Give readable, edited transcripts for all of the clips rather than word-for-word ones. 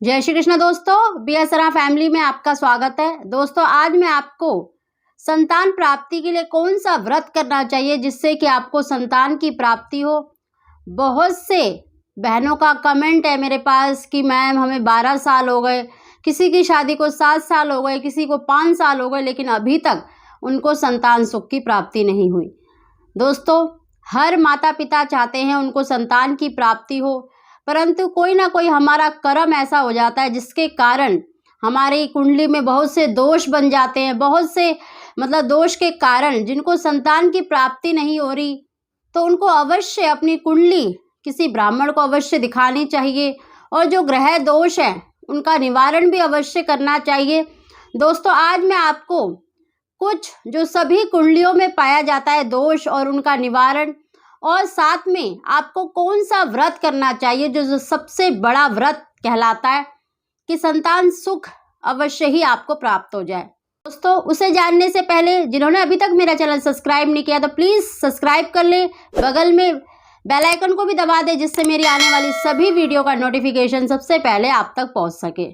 जय श्री कृष्ण दोस्तों, B S Ram family में आपका स्वागत है। दोस्तों आज मैं आपको संतान प्राप्ति के लिए कौन सा व्रत करना चाहिए जिससे कि आपको संतान की प्राप्ति हो। बहुत से बहनों का कमेंट है मेरे पास कि मैम हमें 12 साल हो गए, किसी की शादी को 7 साल हो गए, किसी को 5 साल हो गए, लेकिन अभी तक उनको संतान सुख की प्राप्ति नहीं हुई। दोस्तों हर माता पिता चाहते हैं उनको संतान की प्राप्ति हो, परंतु कोई ना कोई हमारा कर्म ऐसा हो जाता है जिसके कारण हमारी कुंडली में बहुत से दोष बन जाते हैं। बहुत से दोष के कारण जिनको संतान की प्राप्ति नहीं हो रही, तो उनको अवश्य अपनी कुंडली किसी ब्राह्मण को अवश्य दिखानी चाहिए और जो ग्रह दोष हैं उनका निवारण भी अवश्य करना चाहिए। दोस्तों आज मैं आपको कुछ जो सभी कुंडलियों में पाया जाता है दोष और उनका निवारण, और साथ में आपको कौन सा व्रत करना चाहिए जो सबसे बड़ा व्रत कहलाता है कि संतान सुख अवश्य ही आपको प्राप्त हो जाए। दोस्तों उसे जानने से पहले जिन्होंने अभी तक मेरा चैनल सब्सक्राइब नहीं किया तो प्लीज़ सब्सक्राइब कर ले, बगल में बेल आइकन को भी दबा दे जिससे मेरी आने वाली सभी वीडियो का नोटिफिकेशन सबसे पहले आप तक पहुंच सके।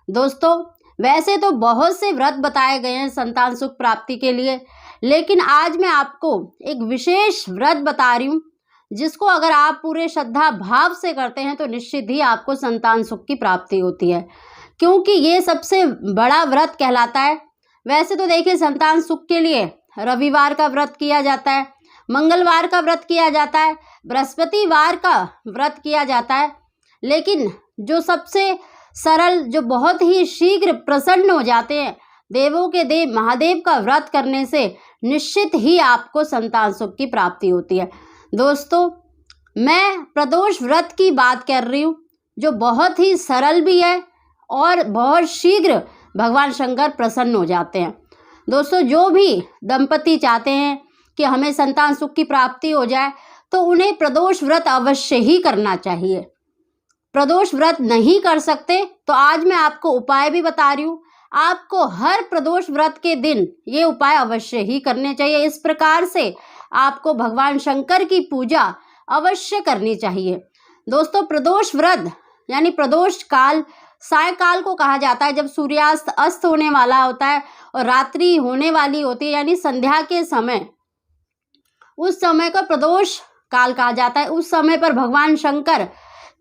दोस्तों वैसे तो बहुत से व्रत बताए गए हैं संतान सुख प्राप्ति के लिए, लेकिन आज मैं आपको एक विशेष व्रत बता रही हूँ जिसको अगर आप पूरे श्रद्धा भाव से करते हैं तो निश्चित ही आपको संतान सुख की प्राप्ति होती है, क्योंकि ये सबसे बड़ा व्रत कहलाता है। वैसे तो देखिए संतान सुख के लिए रविवार का व्रत किया जाता है, मंगलवार का व्रत किया जाता है, बृहस्पतिवार का व्रत किया जाता है, लेकिन जो सबसे सरल, जो बहुत ही शीघ्र प्रसन्न हो जाते हैं, देवों के देव महादेव का व्रत करने से निश्चित ही आपको संतान सुख की प्राप्ति होती है। दोस्तों मैं प्रदोष व्रत की बात कर रही हूँ जो बहुत ही सरल भी है और बहुत शीघ्र भगवान शंकर प्रसन्न हो जाते हैं। दोस्तों जो भी दंपति चाहते हैं कि हमें संतान सुख की प्राप्ति हो जाए तो उन्हें प्रदोष व्रत अवश्य ही करना चाहिए। प्रदोष व्रत नहीं कर सकते तो आज मैं आपको उपाय भी बता रही हूँ। आपको हर प्रदोष व्रत के दिन ये उपाय अवश्य ही करने चाहिए। इस प्रकार से आपको भगवान शंकर की पूजा अवश्य करनी चाहिए। दोस्तों प्रदोष व्रत यानी प्रदोष काल सायकाल को कहा जाता है, जब सूर्यास्त अस्त होने वाला होता है और रात्रि होने वाली होती है, यानी संध्या के समय, उस समय को प्रदोष काल कहा जाता है। उस समय पर भगवान शंकर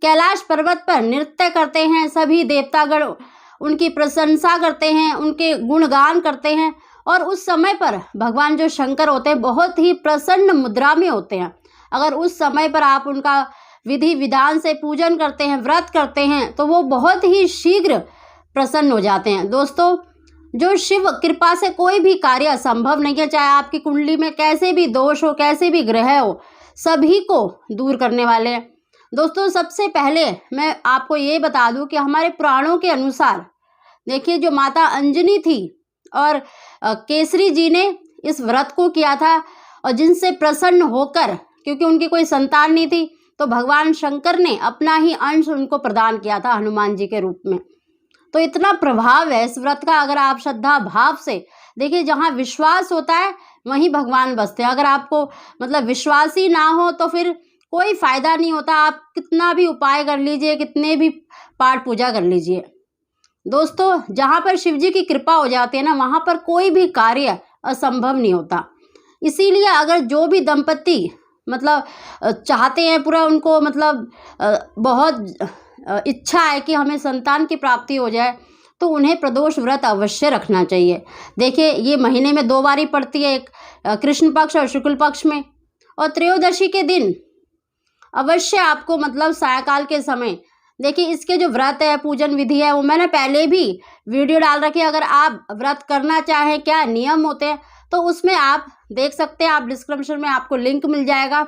कैलाश पर्वत पर नृत्य करते हैं, सभी देवतागण उनकी प्रशंसा करते हैं, उनके गुणगान करते हैं, और उस समय पर भगवान जो शंकर होते हैं बहुत ही प्रसन्न मुद्रा में होते हैं। अगर उस समय पर आप उनका विधि विधान से पूजन करते हैं, व्रत करते हैं, तो वो बहुत ही शीघ्र प्रसन्न हो जाते हैं। दोस्तों जो शिव कृपा से कोई भी कार्य असंभव नहीं है, चाहे आपकी कुंडली में कैसे भी दोष हो, कैसे भी ग्रह हो, सभी को दूर करने वाले हैं। दोस्तों सबसे पहले मैं आपको ये बता दूं कि हमारे पुराणों के अनुसार देखिए जो माता अंजनी थी और केसरी जी ने इस व्रत को किया था, और जिनसे प्रसन्न होकर, क्योंकि उनकी कोई संतान नहीं थी, तो भगवान शंकर ने अपना ही अंश उनको प्रदान किया था हनुमान जी के रूप में। तो इतना प्रभाव है इस व्रत का। अगर आप श्रद्धा भाव से देखिए, जहाँ विश्वास होता है वहीं भगवान बसते हैं। अगर आपको विश्वास ही ना हो तो फिर कोई फायदा नहीं होता। आप कितना भी उपाय कर लीजिए, कितने भी पाठ पूजा कर लीजिए, दोस्तों जहाँ पर शिव जी की कृपा हो जाती है ना, वहाँ पर कोई भी कार्य असंभव नहीं होता। इसीलिए अगर जो भी दंपति चाहते हैं, पूरा उनको बहुत इच्छा है कि हमें संतान की प्राप्ति हो जाए, तो उन्हें प्रदोष व्रत अवश्य रखना चाहिए। देखिए ये महीने में 2 बार पड़ती है, एक कृष्ण पक्ष और शुक्ल पक्ष में, और त्रयोदशी के दिन अवश्य आपको सायकाल के समय, देखिए इसके जो व्रत है, पूजन विधि है, वो मैंने पहले भी वीडियो डाल रखी है। अगर आप व्रत करना चाहें, क्या नियम होते हैं, तो उसमें आप देख सकते हैं। आप डिस्क्रिप्शन में आपको लिंक मिल जाएगा।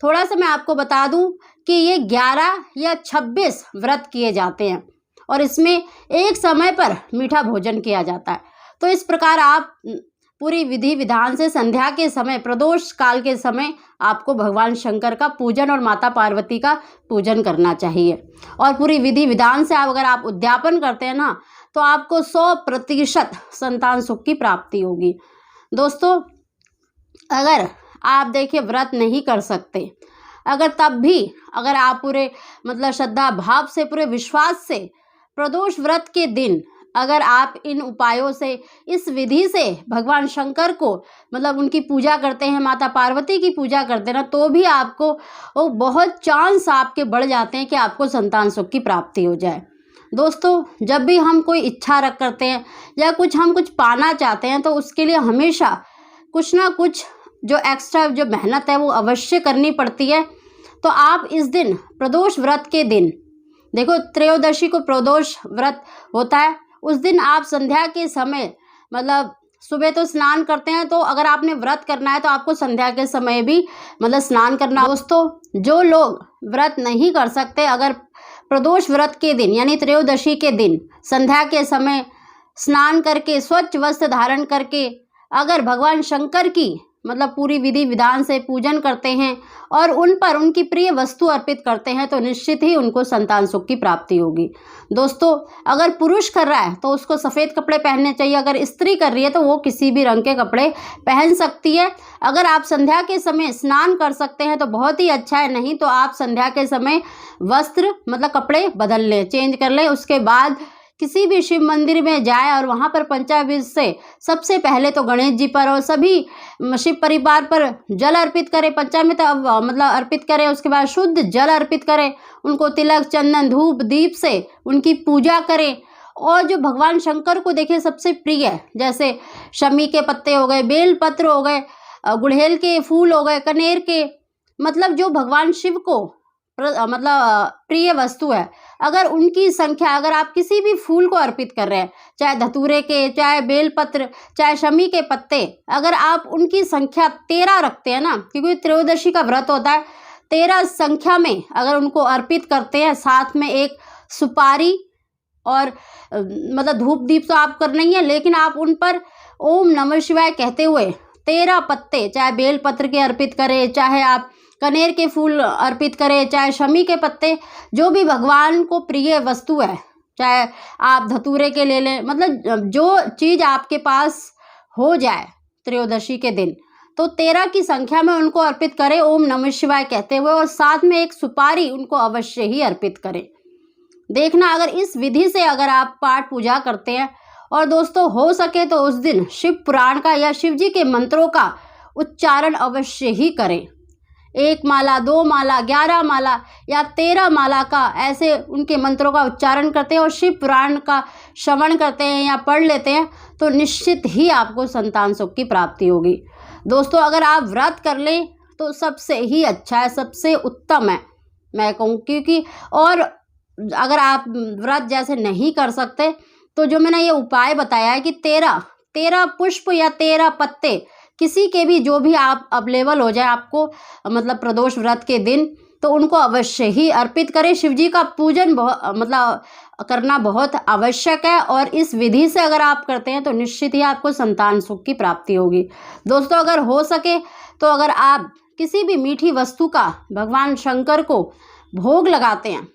थोड़ा सा मैं आपको बता दूं कि ये 11 या 26 व्रत किए जाते हैं और इसमें एक समय पर मीठा भोजन किया जाता है। तो इस प्रकार आप पूरी विधि विधान से संध्या के समय, प्रदोष काल के समय आपको भगवान शंकर का पूजन और माता पार्वती का पूजन करना चाहिए। और पूरी विधि विधान से अगर आप उद्यापन करते हैं ना, तो आपको 100% संतान सुख की प्राप्ति होगी। दोस्तों अगर आप देखिए व्रत नहीं कर सकते, अगर तब भी अगर आप पूरे श्रद्धा भाव से, पूरे विश्वास से प्रदोष व्रत के दिन अगर आप इन उपायों से, इस विधि से भगवान शंकर को मतलब उनकी पूजा करते हैं, माता पार्वती की पूजा करते हैं ना, तो भी आपको वो बहुत चांस आपके बढ़ जाते हैं कि आपको संतान सुख की प्राप्ति हो जाए। दोस्तों, जब भी हम कोई इच्छा रख करते हैं या हम कुछ पाना चाहते हैं, तो उसके लिए हमेशा कुछ ना कुछ जो एक्स्ट्रा जो मेहनत है वो अवश्य करनी पड़ती है। तो आप इस दिन प्रदोष व्रत के दिन, देखो त्रयोदशी को प्रदोष व्रत होता है, उस दिन आप संध्या के समय मतलब सुबह तो स्नान करते हैं, तो अगर आपने व्रत करना है तो आपको संध्या के समय भी मतलब स्नान करना। दोस्तों, जो लोग व्रत नहीं कर सकते, अगर प्रदोष व्रत के दिन यानी त्रयोदशी के दिन संध्या के समय स्नान करके स्वच्छ वस्त्र धारण करके अगर भगवान शंकर की मतलब पूरी विधि विधान से पूजन करते हैं और उन पर उनकी प्रिय वस्तु अर्पित करते हैं, तो निश्चित ही उनको संतान सुख की प्राप्ति होगी। दोस्तों, अगर पुरुष कर रहा है तो उसको सफ़ेद कपड़े पहनने चाहिए, अगर स्त्री कर रही है तो वो किसी भी रंग के कपड़े पहन सकती है। अगर आप संध्या के समय स्नान कर सकते हैं तो बहुत ही अच्छा है, नहीं तो आप संध्या के समय वस्त्र मतलब कपड़े बदल लें, चेंज कर लें। उसके बाद किसी भी शिव मंदिर में जाए और वहाँ पर पंचामृत से सबसे पहले तो गणेश जी पर और सभी शिव परिवार पर जल अर्पित करें, पंचामृत मतलब अर्पित करें। उसके बाद शुद्ध जल अर्पित करें, उनको तिलक चंदन धूप दीप से उनकी पूजा करें। और जो भगवान शंकर को देखिए सबसे प्रिय है, जैसे शमी के पत्ते हो गए, बेल पत्र हो गए, गुड़हल के फूल हो गए, कनेर के, मतलब जो भगवान शिव को मतलब प्रिय वस्तु है, अगर उनकी संख्या, अगर आप किसी भी फूल को अर्पित कर रहे हैं, चाहे धतूरे के, चाहे बेलपत्र, चाहे शमी के पत्ते, अगर आप उनकी संख्या 13 रखते हैं ना, क्योंकि त्रयोदशी का व्रत होता है, 13 संख्या में अगर उनको अर्पित करते हैं, साथ में एक सुपारी और मतलब धूप दीप तो आप करना ही है, लेकिन आप उन पर ओम नमः शिवाय कहते हुए 13 पत्ते, चाहे बेलपत्र के अर्पित करें, चाहे आप कनेर के फूल अर्पित करें, चाहे शमी के पत्ते, जो भी भगवान को प्रिय वस्तु है, चाहे आप धतूरे के ले लें, मतलब जो चीज़ आपके पास हो जाए त्रयोदशी के दिन, तो 13 की संख्या में उनको अर्पित करें ओम नमः शिवाय कहते हुए, और साथ में एक सुपारी उनको अवश्य ही अर्पित करें। देखना, अगर इस विधि से अगर आप पाठ पूजा करते हैं, और दोस्तों हो सके तो उस दिन शिव पुराण का या शिव जी के मंत्रों का उच्चारण अवश्य ही करें। 1 माला, 2 माला, 11 माला या 13 माला का ऐसे उनके मंत्रों का उच्चारण करते हैं और शिव पुराण का श्रवण करते हैं या पढ़ लेते हैं, तो निश्चित ही आपको संतान सुख की प्राप्ति होगी। दोस्तों, अगर आप व्रत कर लें तो सबसे ही अच्छा है, सबसे उत्तम है मैं कहूँ, क्योंकि और अगर आप व्रत जैसे नहीं कर सकते तो जो मैंने ये उपाय बताया है कि 13 पुष्प या 13 पत्ते किसी के भी जो भी आप अवेलेबल हो जाए आपको मतलब प्रदोष व्रत के दिन, तो उनको अवश्य ही अर्पित करें। शिव जी का पूजन मतलब करना बहुत आवश्यक है, और इस विधि से अगर आप करते हैं तो निश्चित ही आपको संतान सुख की प्राप्ति होगी। दोस्तों, अगर हो सके तो अगर आप किसी भी मीठी वस्तु का भगवान शंकर को भोग लगाते हैं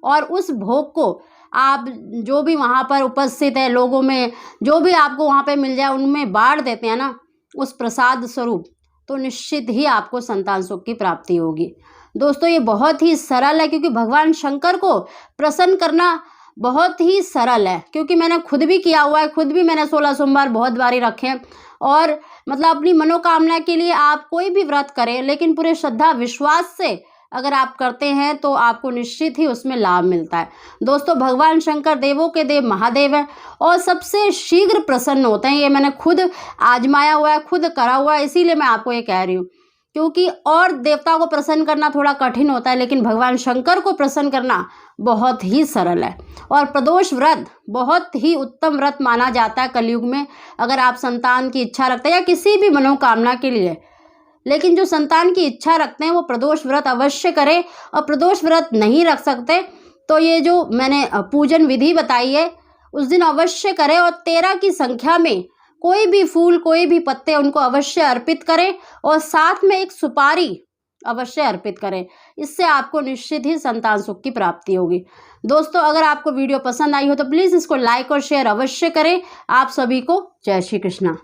और उस भोग को आप जो भी वहाँ पर उपस्थित है लोगों में जो भी आपको वहाँ पे मिल जाए उनमें बांट देते हैं ना उस प्रसाद स्वरूप, तो निश्चित ही आपको संतान सुख की प्राप्ति होगी। दोस्तों, ये बहुत ही सरल है, क्योंकि भगवान शंकर को प्रसन्न करना बहुत ही सरल है, क्योंकि मैंने खुद भी किया हुआ है, खुद भी मैंने 16 सोमवार बहुत बारी रखे हैं। और मतलब अपनी मनोकामना के लिए आप कोई भी व्रत करें, लेकिन पूरे श्रद्धा विश्वास से अगर आप करते हैं तो आपको निश्चित ही उसमें लाभ मिलता है। दोस्तों, भगवान शंकर देवों के देव महादेव हैं और सबसे शीघ्र प्रसन्न होते हैं। ये मैंने खुद आजमाया हुआ है, खुद करा हुआ है, इसीलिए मैं आपको ये कह रही हूँ, क्योंकि और देवता को प्रसन्न करना थोड़ा कठिन होता है, लेकिन भगवान शंकर को प्रसन्न करना बहुत ही सरल है। और प्रदोष व्रत बहुत ही उत्तम व्रत माना जाता है कलयुग में। अगर आप संतान की इच्छा रखते हैं या किसी भी मनोकामना के लिए, लेकिन जो संतान की इच्छा रखते हैं वो प्रदोष व्रत अवश्य करें। और प्रदोष व्रत नहीं रख सकते तो ये जो मैंने पूजन विधि बताई है उस दिन अवश्य करें, और 13 की संख्या में कोई भी फूल कोई भी पत्ते उनको अवश्य अर्पित करें, और साथ में एक सुपारी अवश्य अर्पित करें। इससे आपको निश्चित ही संतान सुख की प्राप्ति होगी। दोस्तों, अगर आपको वीडियो पसंद आई हो तो प्लीज़ इसको लाइक और शेयर अवश्य करें। आप सभी को जय श्री कृष्णा।